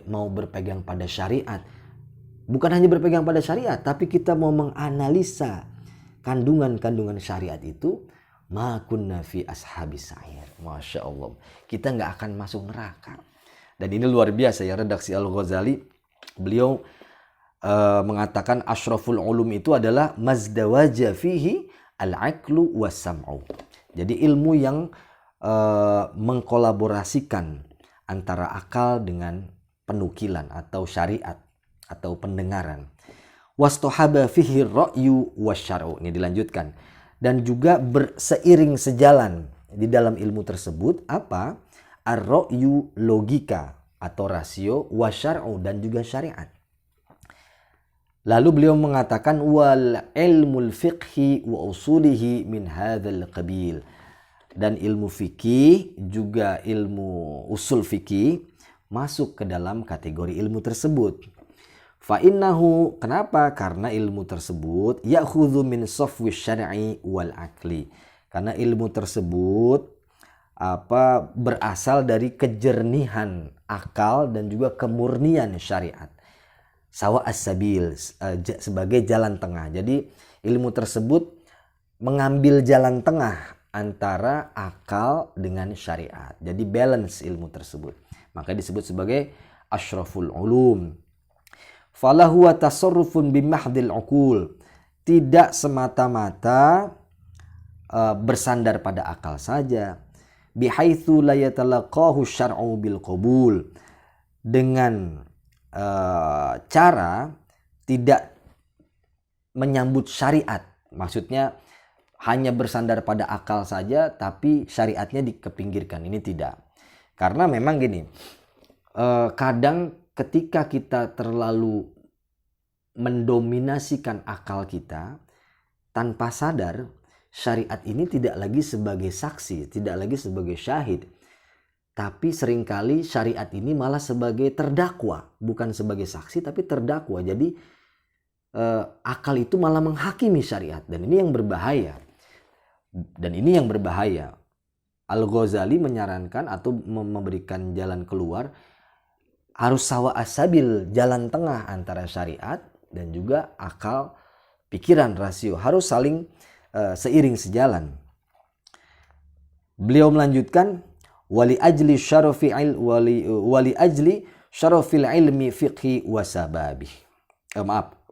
mau berpegang pada syariat. Bukan hanya berpegang pada syariat, tapi kita mau menganalisa kandungan-kandungan syariat itu. Ma kunna fi ashabis sa'ir. Masya Allah. Kita nggak akan masuk neraka. Dan ini luar biasa ya, redaksi Al-Ghazali. Beliau mengatakan asyraful ulum itu adalah mazdawaja fihi al-aqlu was-sam'u. Jadi ilmu yang mengkolaborasikan antara akal dengan penukilan atau syariat atau pendengaran. Wastohaba fihi ra'yu wasyar'u. Ini dilanjutkan. Dan juga berseiring sejalan di dalam ilmu tersebut apa? Ar-ra'yu logika atau rasio wasyar'u dan juga syariat. Lalu beliau mengatakan wal ilmul fiqhi wa usulihi min hadzal qabil. Dan ilmu fikih juga ilmu usul fikih masuk ke dalam kategori ilmu tersebut. Fa innahu, kenapa? Karena ilmu tersebut ya'khudhu min safwi syar'i wal aqli. Karena ilmu tersebut berasal dari kejernihan akal dan juga kemurnian syariat. Sawa as-sabil, sebagai jalan tengah. Jadi ilmu tersebut mengambil jalan tengah antara akal dengan syariat. Jadi balance ilmu tersebut. Maka disebut sebagai asyraful ulum. Falahu wa tasarrufun bimahdil uqul. Tidak semata-mata bersandar pada akal saja. Bihaitsu la yatalaqahu syar'u bil qabul. Dengan cara tidak menyambut syariat. Maksudnya hanya bersandar pada akal saja tapi syariatnya dikepinggirkan. Ini tidak. Karena memang gini, kadang ketika kita terlalu mendominasikan akal kita tanpa sadar, syariat ini tidak lagi sebagai saksi, tidak lagi sebagai syahid. Tapi seringkali syariat ini malah sebagai terdakwa, bukan sebagai saksi tapi terdakwa. Jadi akal itu malah menghakimi syariat, dan ini yang berbahaya. Al-Ghazali menyarankan atau memberikan jalan keluar, harus sawa asabil, jalan tengah antara syariat dan juga akal, pikiran, rasio, harus saling seiring sejalan. Beliau melanjutkan wali ajli syarafil ilmi fiqhi wasababih.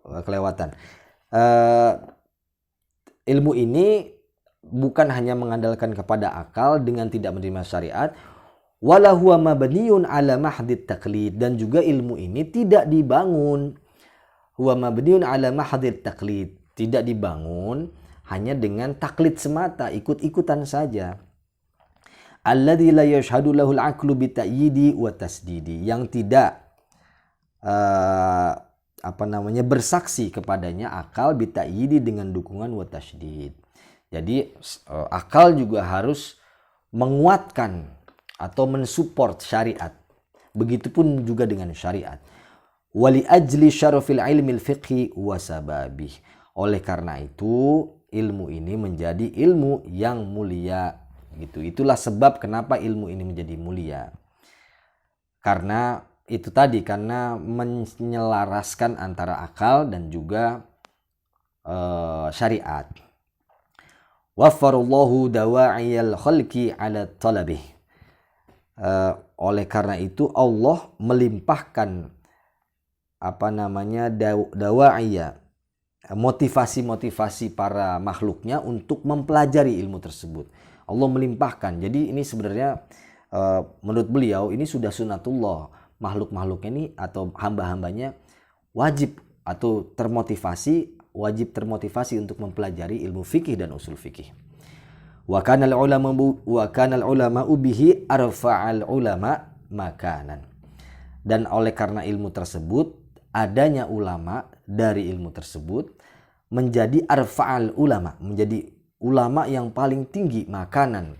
Kelewatan. Ilmu ini bukan hanya mengandalkan kepada akal dengan tidak menerima syariat, wala huwa mabniun ala mahdit taqlid, dan juga ilmu ini tidak dibangun huwa mabniun ala mahdit taqlid, tidak dibangun hanya dengan taklid semata, ikut-ikutan saja. Alladzi la yashhadu lahul aqlu bita'yidi wa tasdidi, yang tidak bersaksi kepadanya akal bita'yidi dengan dukungan wa tasdid. Jadi akal juga harus menguatkan atau mensupport syariat. Begitupun juga dengan syariat. Wali ajli syarafil ilmil fiqhi wasababih. Oleh karena itu ilmu ini menjadi ilmu yang mulia. Gitu. Itulah sebab kenapa ilmu ini menjadi mulia. Karena itu tadi, karena menyelaraskan antara akal dan juga syariat. Waffarallahu dawa'iyal khalqi ala talabih. Oleh karena itu Allah melimpahkan dawa'iyah, motivasi-motivasi para makhluknya untuk mempelajari ilmu tersebut. Allah melimpahkan. Jadi ini sebenarnya menurut beliau ini sudah sunatullah. Makhluk-makhluknya ini atau hamba-hambanya wajib atau wajib termotivasi untuk mempelajari ilmu fikih dan usul fikih. Wa kana al-ulama bihi arfa'al ulama makanan. Dan oleh karena ilmu tersebut, adanya ulama dari ilmu tersebut menjadi arfa'al ulama, menjadi ulama yang paling tinggi makanan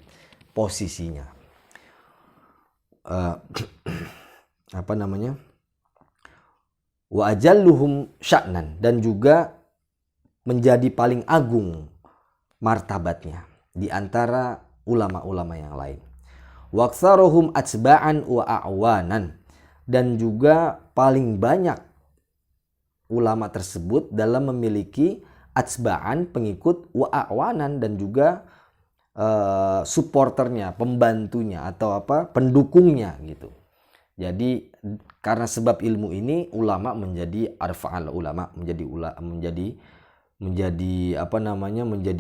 posisinya. Wa ajalluhum sya'nan, dan juga menjadi paling agung martabatnya di antara ulama-ulama yang lain. Wa aktsaruhum atba'an wa a'wanan, dan juga paling banyak ulama tersebut dalam memiliki atsba'an, pengikut, wa'awanan, dan juga supporternya, pembantunya atau pendukungnya gitu. Jadi karena sebab ilmu ini ulama menjadi arfa'al ulama, menjadi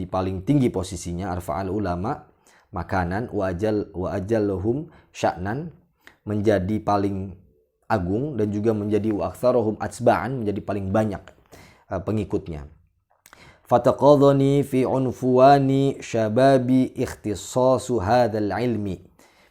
paling tinggi posisinya, arfa'al ulama makanan wa ajalluhum sya'nan, menjadi paling agung, dan juga menjadi wa aktsaruhum atsba'an, menjadi paling banyak pengikutnya. Fataqadhani fi unfuwani syababi ikhtissasu hadzal ilmi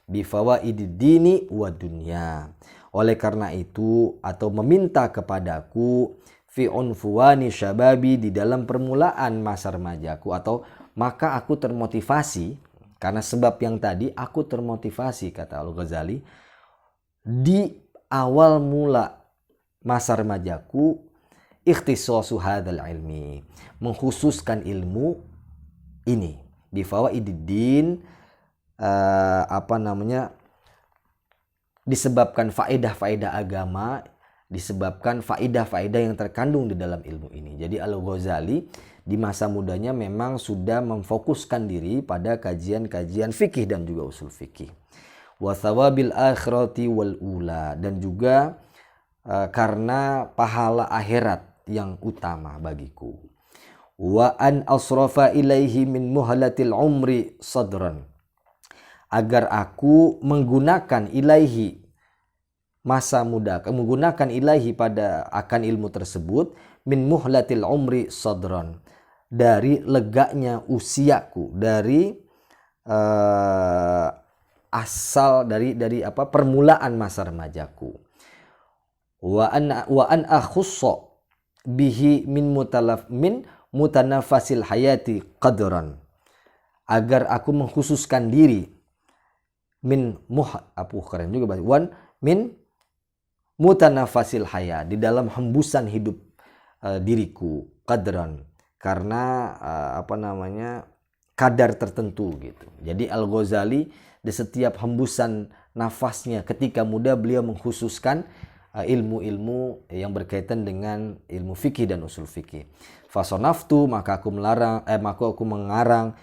bi fawaidid dini wa dunya. Oleh karena itu, atau meminta kepadaku fi unfuwani syababi, di dalam permulaan masa remajaku, atau maka aku termotivasi karena sebab yang tadi, aku termotivasi, kata Al-Ghazali, di awal mula masa remajaku, ikhtissasu hadzal ilmi, mengkhususkan ilmu ini, bi fawaididdin, disebabkan faedah-faedah agama, disebabkan faedah-faedah yang terkandung di dalam ilmu ini. Jadi Al-Ghazali di masa mudanya memang sudah memfokuskan diri pada kajian-kajian fikih dan juga usul fikih. Wa thawabil akhirati wal ula, dan juga karena pahala akhirat yang utama bagiku. Wa an asrafa ilaihi min muhalatil umri sadran, agar aku menggunakan ilaihi, masa muda, menggunakan ilaihi pada akan ilmu tersebut, min muhlatil umri sadran, dari leganya usiaku, dari asal dari permulaan masa remajaku. Wa an akhussa bihi min mutanafasil hayati qadran, agar aku mengkhususkan diri min mutanafasil haya, di dalam hembusan hidup diriku, qadran, karena kadar tertentu gitu. Jadi Al-Ghazali di setiap hembusan nafasnya ketika muda, beliau mengkhususkan ilmu-ilmu yang berkaitan dengan ilmu fikih dan usul fikih. Fasonaftu, maka aku mengarang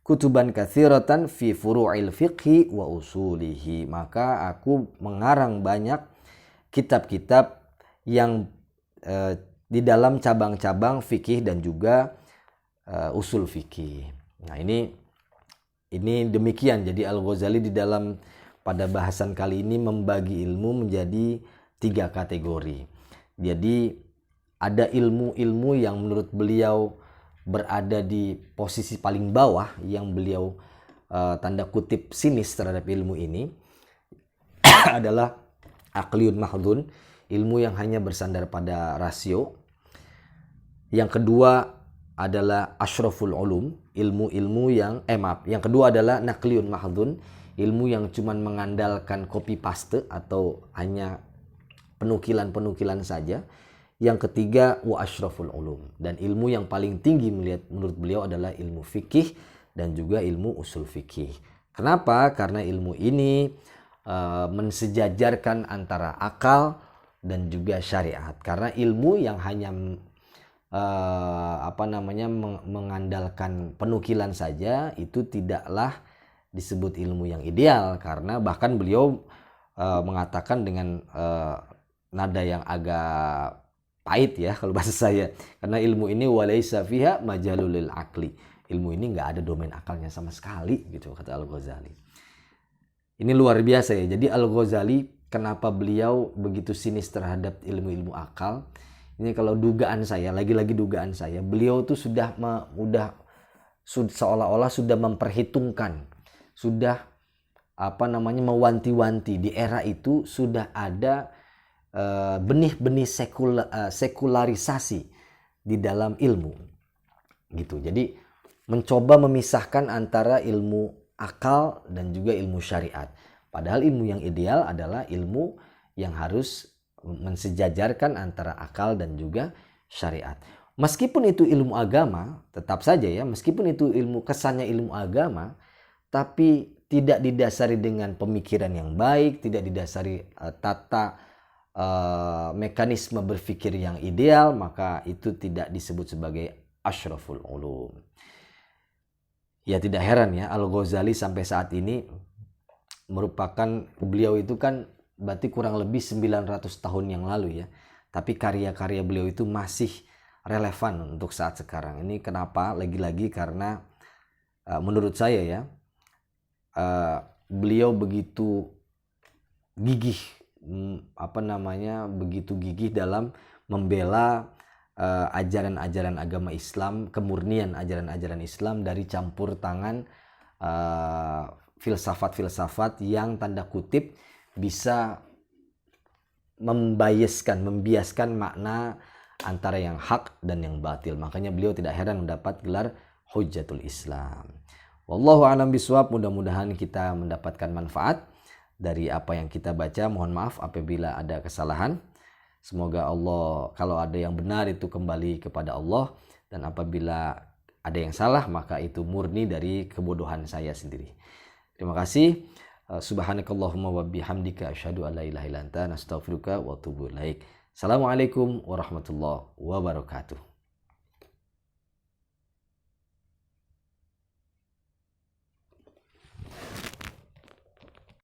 kutuban katsiratan fi furu'il fiqhi wa usulihi, maka aku mengarang banyak kitab-kitab yang di dalam cabang-cabang fikih dan juga usul fikih. Nah, ini demikian. Jadi Al-Ghazali di dalam pada bahasan kali ini membagi ilmu menjadi 3 kategori. Jadi ada ilmu-ilmu yang menurut beliau berada di posisi paling bawah, yang beliau tanda kutip sinis terhadap ilmu ini adalah aqliyun mahdhun, ilmu yang hanya bersandar pada rasio. Yang kedua adalah asyraful ulum, ilmu-ilmu yang yang kedua adalah naqliyun mahdhun, ilmu yang cuman mengandalkan copy paste atau hanya penukilan-penukilan saja. Yang ketiga wa asyraful ulum, dan ilmu yang paling tinggi menurut beliau adalah ilmu fikih dan juga ilmu usul fikih. Kenapa? Karena ilmu ini mensejajarkan antara akal dan juga syariat. Karena ilmu yang hanya mengandalkan penukilan saja itu tidaklah disebut ilmu yang ideal, karena bahkan beliau mengatakan dengan nada yang agak pahit ya kalau bahasa saya, karena ilmu ini walaisa fiha majalul lil aqli, ilmu ini nggak ada domain akalnya sama sekali gitu, kata Al-Ghazali. Ini luar biasa ya. Jadi Al-Ghazali, kenapa beliau begitu sinis terhadap ilmu-ilmu akal? Ini kalau dugaan saya, lagi-lagi dugaan saya, beliau tuh sudah seolah-olah sudah memperhitungkan, sudah mewanti-wanti, di era itu sudah ada benih-benih sekularisasi di dalam ilmu gitu. Jadi mencoba memisahkan antara ilmu akal dan juga ilmu syariat. Padahal ilmu yang ideal adalah ilmu yang harus mensejajarkan antara akal dan juga syariat. Meskipun itu ilmu agama, tetap saja ya, meskipun itu kesannya ilmu agama, tapi tidak didasari dengan pemikiran yang baik, tidak didasari tata mekanisme berpikir yang ideal, maka itu tidak disebut sebagai asyraful ulum. Ya tidak heran ya, Al-Ghazali sampai saat ini merupakan, beliau itu kan berarti kurang lebih 900 tahun yang lalu ya. Tapi karya-karya beliau itu masih relevan untuk saat sekarang. Ini kenapa? Lagi-lagi karena menurut saya ya, beliau begitu gigih, begitu gigih dalam membela ajaran-ajaran agama Islam, kemurnian ajaran-ajaran Islam dari campur tangan filsafat-filsafat yang tanda kutip bisa membiaskan makna antara yang hak dan yang batil. Makanya beliau tidak heran mendapat gelar Hujjatul Islam. Wallahu a'lam bishawab. Mudah-mudahan kita mendapatkan manfaat dari apa yang kita baca. Mohon maaf apabila ada kesalahan. Semoga Allah, kalau ada yang benar itu kembali kepada Allah, dan apabila ada yang salah maka itu murni dari kebodohan saya sendiri. Terima kasih. Subhanakallahumma wa bihamdika asyhadu an la ilaha illa anta astaghfiruka wa atubu ilaik. Assalamualaikum warahmatullahi wabarakatuh.